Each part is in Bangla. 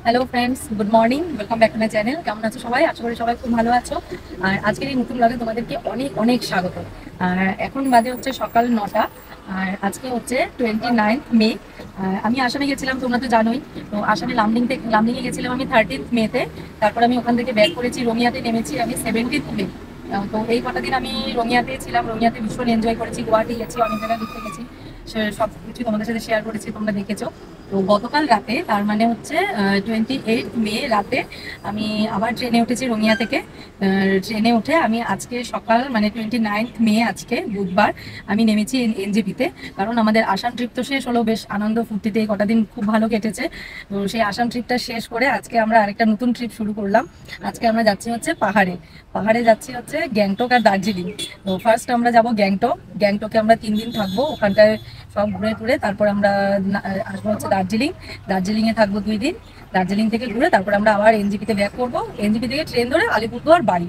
Hello friends, good morning, welcome back to my channel. কেমন আছো সবাই? আশা করি সবাই খুব ভালো আছো। আর আজকের এই নতুন ব্লগে তোমাদেরকে অনেক অনেক স্বাগত। আর এখন বাজে হচ্ছে সকাল 9টা। আর আজকে হচ্ছে 29 মে। আমি আসামে গেছিলাম, তোমরা তো জানোই। তো আসামে লামডিংয়ে গেছিলাম আমি 30 মেতে। তারপর আমি ওখান থেকে ব্যাক করেছি, রোমিয়াতে নেমেছি আমি 17 মে। তো এই কটা দিন আমি রোমিয়াতে ছিলাম, রোমিয়াতে ভীষণ এনজয় করেছি। গুয়াহাটি গেছি, অনেক জায়গায় ঘুরতে গেছি, সব কিছু তোমাদের সাথে শেয়ার করেছি, তোমরা দেখেছো। তো গতকাল রাতে, তার মানে হচ্ছে 28 মে রাতে আমি আবার ট্রেনে উঠেছি রোমিয়া থেকে। ট্রেনে উঠে আমি আজকে সকাল মানে 29 মে, আজকে বুধবার, আমি নেমেছি এনজেপিতে। কারণ আমাদের আসাম ট্রিপ তো শেষ হলো, বেশ আনন্দ ফুর্তিতে কটা দিন খুব ভালো কেটেছে। তো সেই আসাম ট্রিপটা শেষ করে আজকে আমরা আরেকটা নতুন ট্রিপ শুরু করলাম। আজকে আমরা যাচ্ছি হচ্ছে পাহাড়ে। পাহাড়ে যাচ্ছি হচ্ছে গ্যাংটক আর দার্জিলিং। তো ফার্স্ট আমরা যাব গ্যাংটক। গ্যাংটকে আমরা 3 দিন থাকবো, ওখানটায় সব ঘুরে টুরে তারপর আমরা আসবো হচ্ছে দার্জিলিং। দার্জিলিংয়ে থাকবো 2 দিন। দার্জিলিং থেকে ঘুরে তারপর আমরা আবার এনজিপিতে ব্যাক করবো। এনজিপি থেকে ট্রেন ধরে আলিপুরদুয়ার বাড়ি।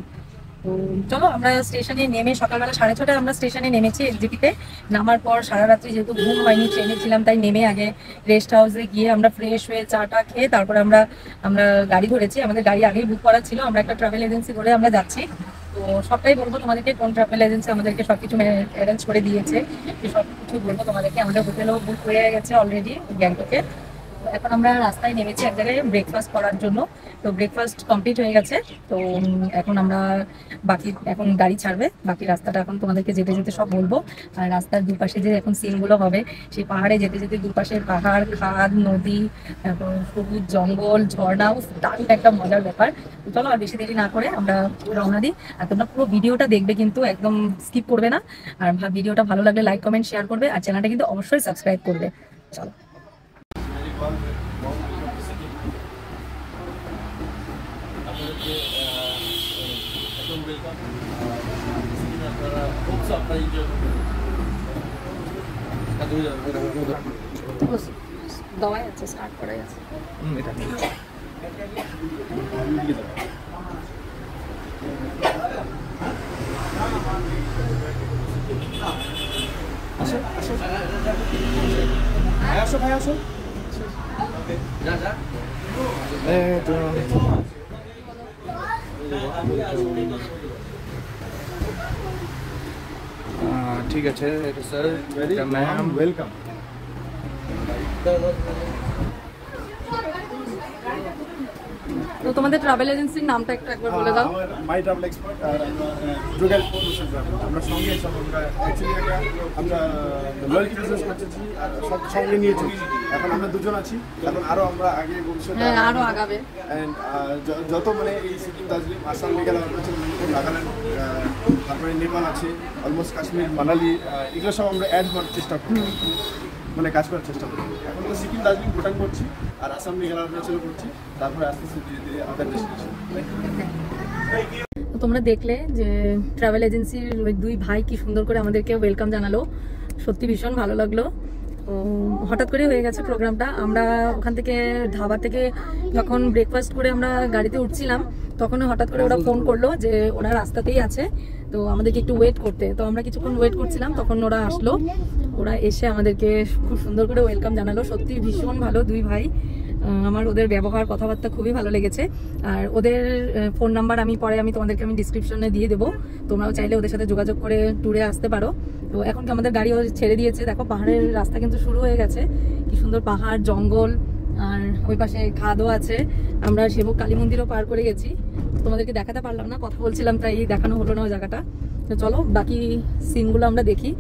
তো চলো, আমরা স্টেশনে নেমে সকালবেলা 6:30টায় আমরা স্টেশনে নেমেছি এনজিপিতে। নামার পর সারা রাত্রি যেহেতু ঘুম হয়নি, ট্রেনে ছিলাম, তাই নেমে আগে রেস্ট হাউসে গিয়ে আমরা ফ্রেশ হয়ে চাটা খেয়ে তারপর আমরা আমরা গাড়ি ধরেছি। আমাদের গাড়ি আগেই বুক করা ছিল, আমরা একটা ট্রাভেল এজেন্সি করে আমরা যাচ্ছি। তো সবটাই বলবো তোমাদেরকে, কোন ট্রাভেল এজেন্সি আমাদেরকে সবকিছু অ্যারেঞ্জ করে দিয়েছে, সব কিছু বলবো তোমাদেরকে। আমাদের হোটেলও বুক হয়ে গেছে অলরেডি গ্যাংটকে। এখন আমরা রাস্তায় নেমেছি এক জায়গায় ব্রেকফাস্ট করার জন্য। তো ব্রেকফাস্ট কমপ্লিট হয়ে গেছে। তো এখন আমরা এখন গাড়ি ছাড়বে, বাকি রাস্তাটা এখন তোমাদেরকে যেতে যেতে সব বলবো। আর রাস্তার দুপাশে যে এখন সিনগুলো হবে, সেই পাহাড়ে যেতে যেতে দুপাশে পাহাড়, খাদ, নদী, তারপর সবুজ জঙ্গল, ঝর্ণা, দারুণ একটা মজার ব্যাপার। তো চলো আর বেশি দেরি না করে আমরা রওনা দিই। আর তোমরা পুরো ভিডিওটা দেখবে, কিন্তু একদম স্কিপ করবে না। আর ভিডিওটা ভালো লাগলে লাইক, কমেন্ট, শেয়ার করবে। আর চ্যানেলটা কিন্তু অবশ্যই সাবস্ক্রাইব করবে। চলো। দওয়াই আছে, স্টার্ট করাই আছে। আসো ভাই, আসো। ঠিক আছে স্যার, ম্যাম, ওয়েলকাম। তো তোমাদের ট্রাভেল এজেন্সির নামটা একবার বলে দাও। মাই ট্রাভেল এক্সপার্ট। আর আমরা আমরা সঙ্গে সব আমরা অ্যাকচুয়ালি আমরা লয়্যালটি বিজনেস করতেছি আর সব সঙ্গে নিয়েছি। এখন আমরা দুজন আছি, এখন আরো আমরা আগে ভবিষ্যতে আরো আগাবে। এন্ড যত মানে এই সিকিম, দার্জিলিং, আসাম, মেঘালয়, অরুণাচল, মণিপুর, নাগাল্যান্ড, তারপরে নেপাল আছে, অলমোস্ট কাশ্মীর, মানালি, এগুলো সব আমরা অ্যাড করার চেষ্টা করি, মানে কাজ করার চেষ্টা করি। এখন তো সিকিম, দার্জিলিং, ভুটান করছি, আর আসাম, মেঘালয়, অরুণাচল করছি, তারপরে আস্তে আস্তে ধীরে ধীরে আদার ডেস্টিনেশন। তোমরা দেখলে যে ট্রাভেল এজেন্সির ওই 2 ভাই কি সুন্দর করে আমাদেরকে ওয়েলকাম জানালো, সত্যি ভীষণ ভালো লাগলো। হঠাৎ করে হয়ে গেছে প্রোগ্রামটা। আমরা ওখান থেকে ধাবা থেকে যখন ব্রেকফাস্ট করে আমরা গাড়িতে উঠছিলাম, তখন হঠাৎ করে ওরা ফোন করলো যে ওরা রাস্তাতেই আছে, তো আমাদেরকে একটু ওয়েট করতে। তো আমরা কিছুক্ষণ ওয়েট করছিলাম, তখন ওরা আসলো। ওরা এসে আমাদেরকে খুব সুন্দর করে ওয়েলকাম জানালো, সত্যি ভীষণ ভালো 2 ভাই। আমার ওদের ব্যবহার, কথাবার্তা খুবই ভালো লেগেছে। আর ওদের ফোন নাম্বার আমি তোমাদেরকে ডিসক্রিপশনে দিয়ে দেবো, তোমরাও চাইলে ওদের সাথে যোগাযোগ করে ট্যুরে আসতে পারো। তো এখন কি আমাদের গাড়িও ছেড়ে দিয়েছে, দেখো পাহাড়ের রাস্তা কিন্তু শুরু হয়ে গেছে। কি সুন্দর পাহাড়, জঙ্গল, আর ওই পাশে খাদও আছে। আমরা সেবক কালী মন্দিরও পার করে গেছি, তোমাদেরকে দেখাতে পারলাম না, কথা বলছিলাম তাই দেখানো হলো না ওই জায়গাটা। তো চলো বাকি সিনগুলো আমরা দেখি।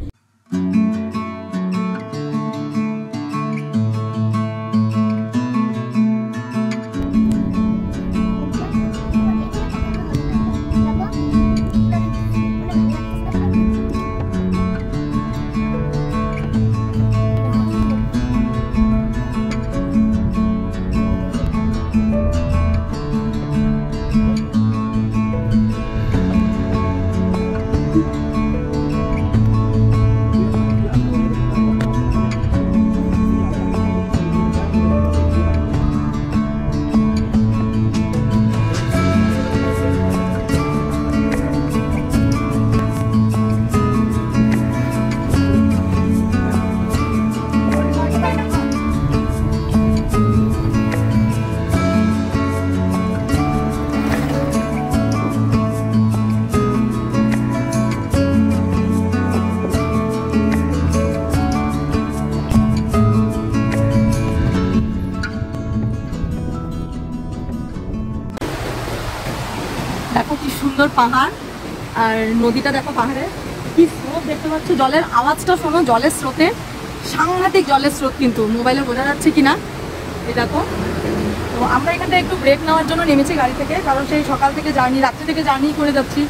দেখো কি সুন্দর পাহাড়, আর নদীটা দেখো পাহাড়ে কি স্রোত দেখতে পাচ্ছ, জলের আওয়াজটা শোনো, জলের স্রোতে সাংঘাতিক জলের স্রোত, কিন্তু মোবাইলে বোঝা যাচ্ছে কিনা এই দেখো। তো আমরা এখান থেকে একটু ব্রেক নেওয়ার জন্য নেমেছি গাড়ি থেকে, কারণ সেই সকাল থেকে জার্নি, রাত্রি থেকে জার্নি করে যাচ্ছি,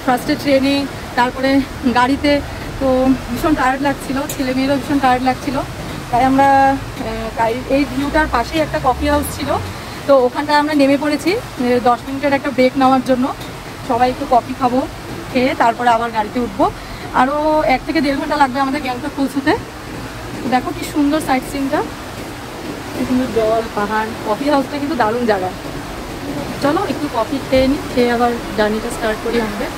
ফার্স্টে ট্রেনে, তারপরে গাড়িতে, তো ভীষণ টায়ার্ড লাগছিল, ছেলে মেয়েরও ভীষণ টায়ার্ড লাগছিল। তাই আমরা এই ভিউটার পাশেই একটা কফি হাউস ছিল, তো ওখানটায় আমরা নেমে পড়েছি 10 মিনিটের একটা ব্রেক নেওয়ার জন্য। সবাই একটু কফি খাবো, খেয়ে তারপরে আবার গাড়িতে উঠবো। আরও 1 থেকে 1.5 ঘন্টা লাগবে আমাদের গ্যাংটক পৌঁছতে। দেখো কি সুন্দর সাইট সিনটা, কি সুন্দর জল, পাহাড়, কফি হাউসটা কিন্তু দারুণ জায়গা। চলো একটু কফি খেয়ে নিই, খেয়ে আবার জার্নিটা স্টার্ট করি আমাদের।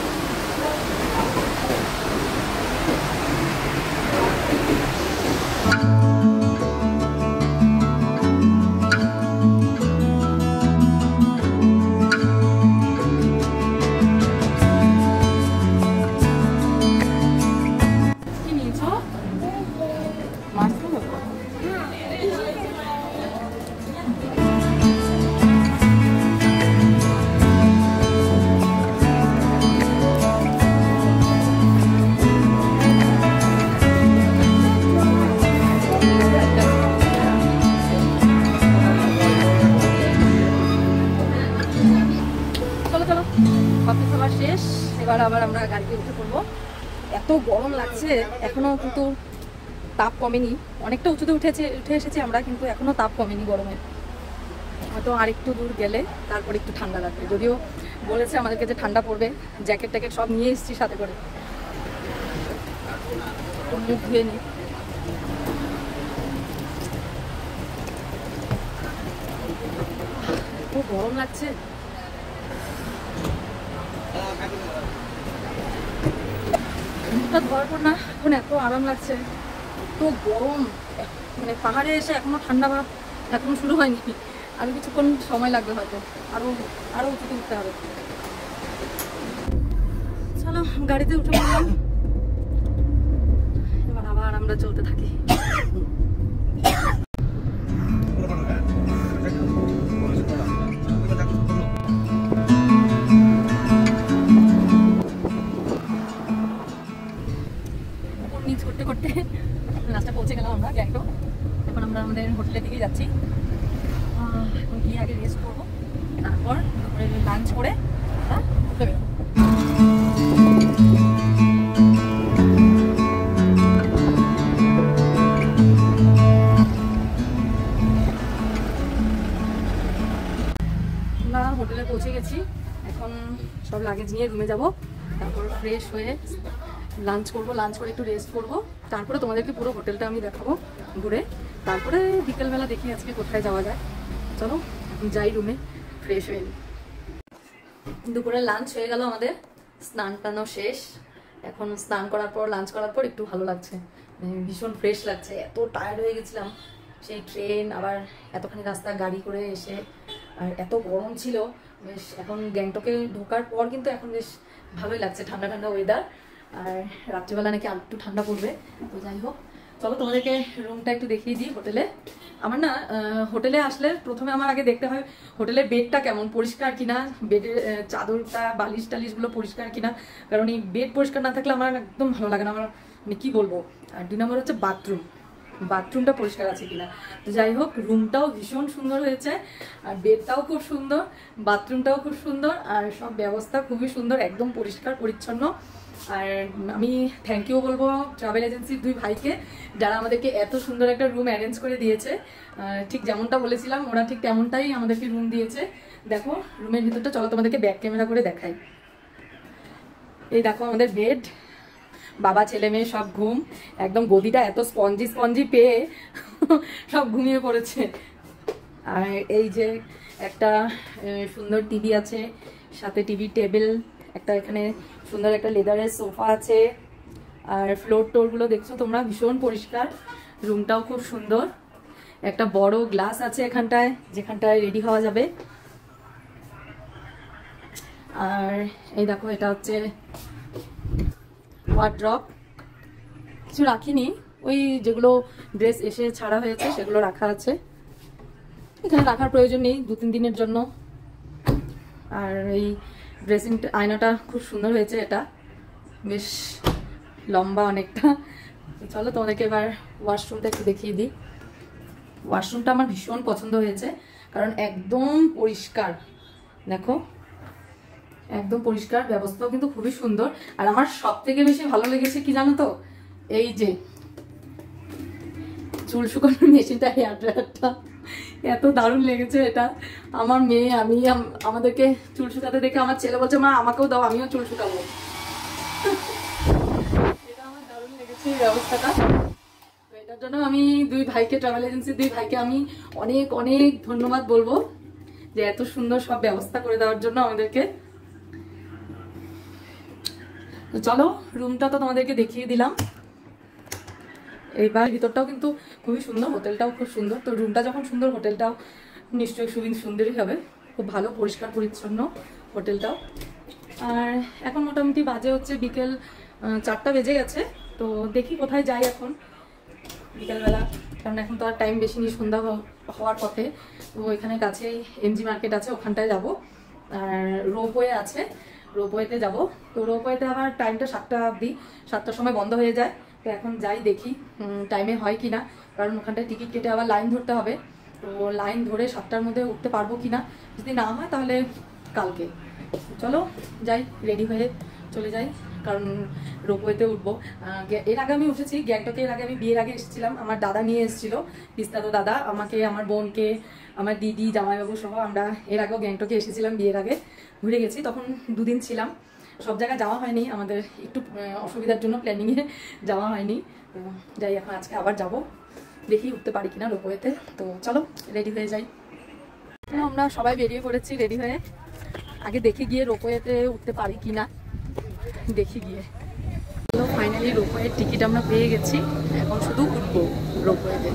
কি নিয়েছো? মাশরুম? চলো চলো, কফি খাওয়া শেষ, এবার আবার আমরা গাড়িতে উঠে পড়বো। এত গরম লাগছে, এখনো কিন্তু তাপ কমেনি, অনেকটা উঁচুতে উঠে এসেছি আমরা, কিন্তু এখনো তাপ কমেনি গরমের। হয়তো আরেকটু দূর গেলে তারপর একটু ঠান্ডা লাগবে, যদিও বলেছে আমাদেরকে যে ঠান্ডা পড়বে, জ্যাকেট ট্যাকেট সব নিয়ে এসেছি সাথে করে। মুখ ধুয়ে নিই। খুব গরম লাগছে। মুখটা ধোয়ার পর না এখন এত আরাম লাগছে, এত গরম, মানে পাহাড়ে এসে এখনো ঠান্ডা ভাব এখনো শুরু হয়নি, আরো কিছুক্ষণ সময় লাগবে হয়তো, আরো উঁচুতে উঠতে হবে। চলো গাড়িতে উঠে পড়লাম, এবার আবার আমরা চলতে থাকি। নিচ করতে করতে লাস্টে পৌঁছে গেলাম আমরা গ্যাংটক। এখন আমরা আমাদের হোটেলের দিকে যাচ্ছি। এখন গিয়ে আগে রেস্ট করবো, তারপর লাঞ্চ করে আমরা ঘুরতে বেরোবো। আমরা হোটেলে পৌঁছে গেছি, এখন সব লাগেজ নিয়ে রুমে যাব, তারপর ফ্রেশ হয়ে লাঞ্চ করবো, লাঞ্চ করে একটু রেস্ট করবো, তারপরে তোমাদেরকে পুরো হোটেলটা আমি দেখাবো ঘুরে, তারপরে বিকেলবেলা দেখি আজকে কোথায় যাওয়া যায়। চলো যাই রুমে, ফ্রেশ হয়ে নিই। দুপুরে লাঞ্চ হয়ে গেল আমাদের, স্নান টানও শেষ, এখন স্নান করার পর লাঞ্চ করার পর একটু ভালো লাগছে, ভীষণ ফ্রেশ লাগছে। এত টায়ার্ড হয়ে গেছিলাম, সেই ট্রেন আবার এতখানি রাস্তা গাড়ি করে এসে, আর এত গরম ছিল। বেশ এখন গ্যাংটকে ঢোকার পর কিন্তু এখন বেশ ভালোই লাগছে, ঠান্ডা ঠান্ডা ওয়েদার, আর রাত্রিবেলা নাকি আর একটু ঠান্ডা পড়বে। তো যাই হোক, চলো তোমাদেরকে রুমটা একটু দেখিয়ে দিই হোটেলে। আমার না হোটেলে আসলে প্রথমে আমার আগে দেখতে হয় হোটেলের বেডটা কেমন, পরিষ্কার কিনা, বেডের চাদরটা, বালিশ টালিশগুলো পরিষ্কার কিনা, কারণ এই বেড পরিষ্কার না থাকলে আমার একদম ভালো লাগে না, আমার মানে কী বলবো। আর 2 নম্বর হচ্ছে বাথরুমটা পরিষ্কার আছে কিনা। তো যাই হোক, রুমটাও ভীষণ সুন্দর হয়েছে, আর বেডটাও খুব সুন্দর, বাথরুমটাও খুব সুন্দর, আর সব ব্যবস্থা খুবই সুন্দর, একদম পরিষ্কার পরিচ্ছন্ন। আর আমি থ্যাংক ইউ বলবো ট্রাভেল এজেন্সির 2 ভাইকে, যারা আমাদেরকে এত সুন্দর একটা রুম অ্যারেঞ্জ করে দিয়েছে। ঠিক যেমনটা বলেছিলাম ওরা ঠিক তেমনটাই আমাদেরকে রুম দিয়েছে। দেখো রুমের ভিতরটা, চলো তোমাদেরকে ব্যাক ক্যামেরা করে দেখাই। এই দেখো আমাদের বেড, বাবা ছেলে মেয়ে সব ঘুম, একদম গদিটা এত স্পঞ্জি পেয়ে সব ঘুমিয়ে পড়েছে। আর এই যে একটা সুন্দর টিভি আছে, সাথে টিভি টেবিল, একটা এখানে সুন্দর একটা লেদারের সোফা আছে, আর ফ্লোর টোরগুলো দেখছো তোমরা ভীষণ পরিষ্কার, রুমটাও খুব সুন্দর। একটা বড় গ্লাস আছে এখানটায়, যেখানটায় রেডি হওয়া যাবে। আর এই দেখো এটা হচ্ছে ওয়ার্ড্রপ, কিছু রাখিনি, ওই যেগুলো ড্রেস এসে ছাড়া হয়েছে সেগুলো রাখা আছে, এখানে রাখার প্রয়োজন নেই 2-3 দিনের জন্য। আর এই ড্রেসিং আয়নাটা খুব সুন্দর হয়েছে, এটা বেশ লম্বা অনেকটা। চলো তোমাদেরকে এবার ওয়াশরুমটা একটু দেখিয়ে দিই। ওয়াশরুমটা আমার ভীষণ পছন্দ হয়েছে, কারণ একদম পরিষ্কার, দেখো একদম পরিষ্কার, ব্যবস্থাও কিন্তু খুবই সুন্দর। আর আমার সব থেকে বেশি ভালো লেগেছে কি জানো তো, এই যে চুল শুকানোর মেশিনটা, হেয়ার ড্রায়ারটা এত দারুণ লেগেছে এটা। আমার মেয়ে আমাদেরকে চুল শুকাতে দেখে আমার ছেলে বলছে, মা আমাকেও দাও, আমিও চুল শুকাবো। এটা আমার দারুণ লেগেছে এই ব্যবস্থাটা। তো এটার জন্য আমি দুই ভাইকে, ট্রাভেল এজেন্সির দুই ভাইকে আমি অনেক অনেক ধন্যবাদ বলবো, যে এত সুন্দর সব ব্যবস্থা করে দেওয়ার জন্য আমাদেরকে। তো চলো, রুমটা তো তোমাদেরকে দেখিয়ে দিলাম। এইবার ভিতরটাও কিন্তু খুবই সুন্দর, হোটেলটাও খুব সুন্দর। তো রুমটা যখন সুন্দর, হোটেলটাও নিশ্চয়ই সুন্দরই হবে। খুব ভালো, পরিষ্কার পরিচ্ছন্ন হোটেলটাও। আর এখন মোটামুটি বাজে হচ্ছে বিকেল 4টা বেজে গেছে। তো দেখি কোথায় যাই এখন বিকেলবেলা, কারণ এখন তো আর টাইম বেশি নেই, সন্ধ্যা হওয়ার পথে। তো এখানে কাছেই এমজি মার্কেট আছে, ওখানটায় যাব। আর রোপওয়ে আছে, রোপওয়েতে যাব। তো রোপওয়েতে আবার টাইমটা 7টা অবধি, 7টার সময় বন্ধ হয়ে যায়। তো এখন যাই দেখি টাইমে হয় কিনা, কারণ ওখানটায় টিকিট কেটে আবার লাইন ধরতে হবে। তো লাইন ধরে 7টার মধ্যে উঠতে পারবো কিনা, যদি না হয় তাহলে কালকে। চলো যাই, রেডি হয়ে চলে যাই, কারণ রোপওয়েতে উঠবো। এর আগে আমি উঠেছি গ্যাংটকে, এর আগে আমি বিয়ের আগে এসেছিলাম, আমার দাদা নিয়ে এসেছিল, পিস্তাতো দাদা, আমাকে, আমার বোনকে, আমার দিদি, জামাইবাবু সহ আমরা এর আগেও গ্যাংটকে এসেছিলাম বিয়ের আগে, ঘুরে গেছি। তখন 2 দিন ছিলাম, সব জায়গায় যাওয়া হয়নি, আমাদের একটু অসুবিধার জন্য প্ল্যানিংয়ে যাওয়া হয়নি। তো যাই, এখন আজকে আবার যাব, দেখি উঠতে পারি কিনা রোপওয়েতে। তো চলো রেডি হয়ে যাই। আমরা সবাই বেরিয়ে পড়েছি রেডি হয়ে। আগে দেখি গিয়ে রোপওয়েতে উঠতে পারি কিনা, দেখি গিয়ে। ফাইনালি রোপওয়ের টিকিট আমরা পেয়ে গেছি, এখন শুধু উঠবো রোপওয়েতে।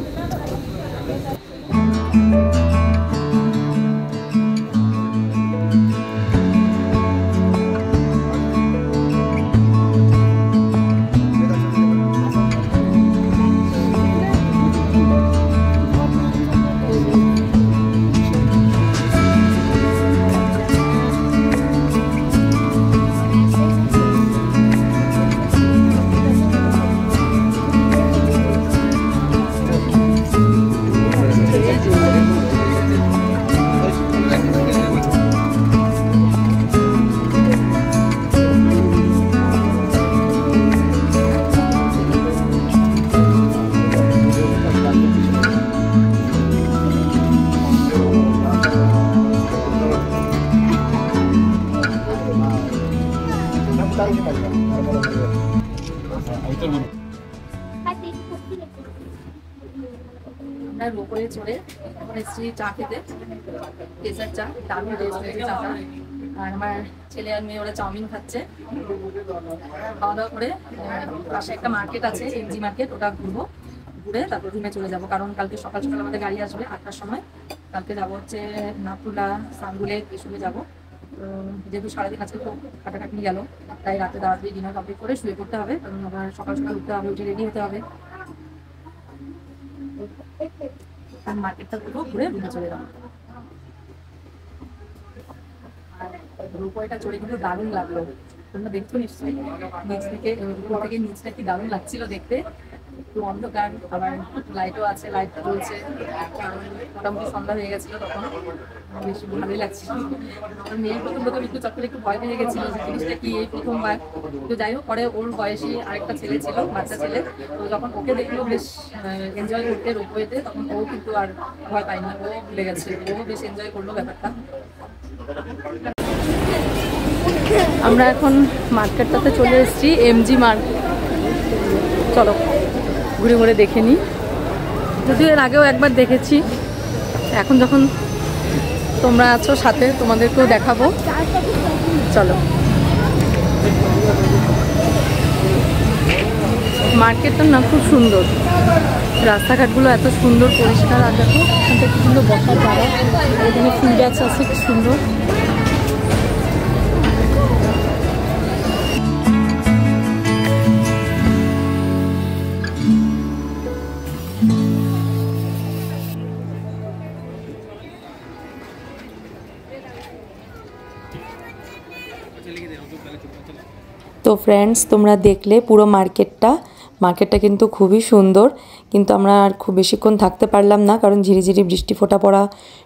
আমরা রোপওয়ে চড়ে এখন এসেছি চা খেতে, কেসার চা, দারুণ টেস্ট হয়েছে চাটা। আর আমার ছেলে আর মেয়ে ওরা চাউমিন খাচ্ছে। খাওয়া দাওয়া করে পাশে একটা মার্কেট আছে, এমজি মার্কেট, ওটা ঘুরবো, ঘুরে তারপর রুমে চলে যাবো, কারণ কালকে সকাল সকাল আমাদের গাড়ি আসবে 8টার সময়। কালকে যাবো হচ্ছে নাথুলা, সাঙ্গুলে, এসবে যাবো। তো যেহেতু সারাদিন আজকে খুব কাটাকাটি গেল, তাই রাতে তাড়াতাড়ি ডিনার কমপ্লিট করে শুয়ে পড়তে হবে, কারণ আবার সকাল সকাল উঠতে হবে, উঠে রেডি হতে হবে। আর মার্কেটটা ঘুরে রুমে চলে যাবো। আর রোপওয়েটা চড়ে কিন্তু দারুণ লাগলো, তোমরা দেখছো নিশ্চয়ই নিচ থেকে, উপর থেকে নিচটা কি দারুণ লাগছিল দেখতে। একটু অন্ধকার, আবার লাইটও আছে, লাইট জ্বলছে, মোটামুটি সন্ধ্যা হয়ে গেছিল তখন, বেশ ভালোই লাগছিল। আমার মেয়ের প্রথম একটু চট একটু ভয় পেয়ে গেছিল যে জিনিসটা কি, এই প্রথমবার। তো যাই হোক, পরে ওর বয়সী আরেকটা ছেলে ছিল, বাচ্চা ছেলে, তো যখন ওকে দেখলো বেশ এনজয় করতে রোপওয়েতে, তখন ও কিন্তু আর ভয় পায়নি, ও ভুলে গেছে, ও বেশ এনজয় করলো ব্যাপারটা। আমরা এখন মার্কেটটাতে চলে এসেছি, এমজি মার্কেট। চলো ঘুরে ঘুরে দেখে নিই, যদিও এর আগেও একবার দেখেছি, এখন যখন তোমরা আছো সাথে তোমাদেরকেও দেখাবো। চলো, মার্কেটটা না খুব সুন্দর, রাস্তাঘাটগুলো এত সুন্দর পরিষ্কার। আর দেখো এখানটা কি সুন্দর বসার জায়গা, এখানে ফুল গাছ আছে কি সুন্দর। তো ফ্রেন্ডস, তোমরা দেখলে পুরো মার্কেটটা কিন্তু খুবই সুন্দর, কিন্তু আমরা আর খুব বেশিক্ষণ থাকতে পারলাম না, কারণ ঝিরিঝিরি বৃষ্টি ফোঁটা পড়া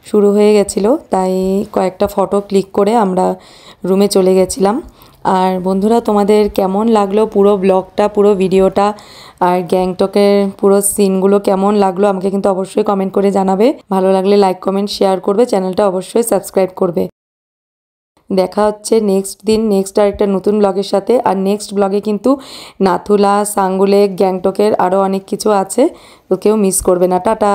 শুরু হয়ে গেছিলো। তাই কয়েকটা ফটো ক্লিক করে আমরা রুমে চলে গেছিলাম। আর বন্ধুরা, তোমাদের কেমন লাগলো পুরো ব্লগটা, পুরো ভিডিওটা, আর গ্যাংটকের পুরো সিনগুলো কেমন লাগলো আমাকে কিন্তু অবশ্যই কমেন্ট করে জানাবে। ভালো লাগলে লাইক, কমেন্ট, শেয়ার করবে, চ্যানেলটা অবশ্যই সাবস্ক্রাইব করবে। দেখা হচ্ছে নেক্সট আরেকটা নতুন ব্লগের সাথে। আর নেক্সট ব্লগে কিন্তু নাথুলা, সাঙ্গুলেক, গ্যাংটকের আরও অনেক কিছু আছে, তো কেউ মিস করবে না। টাটা।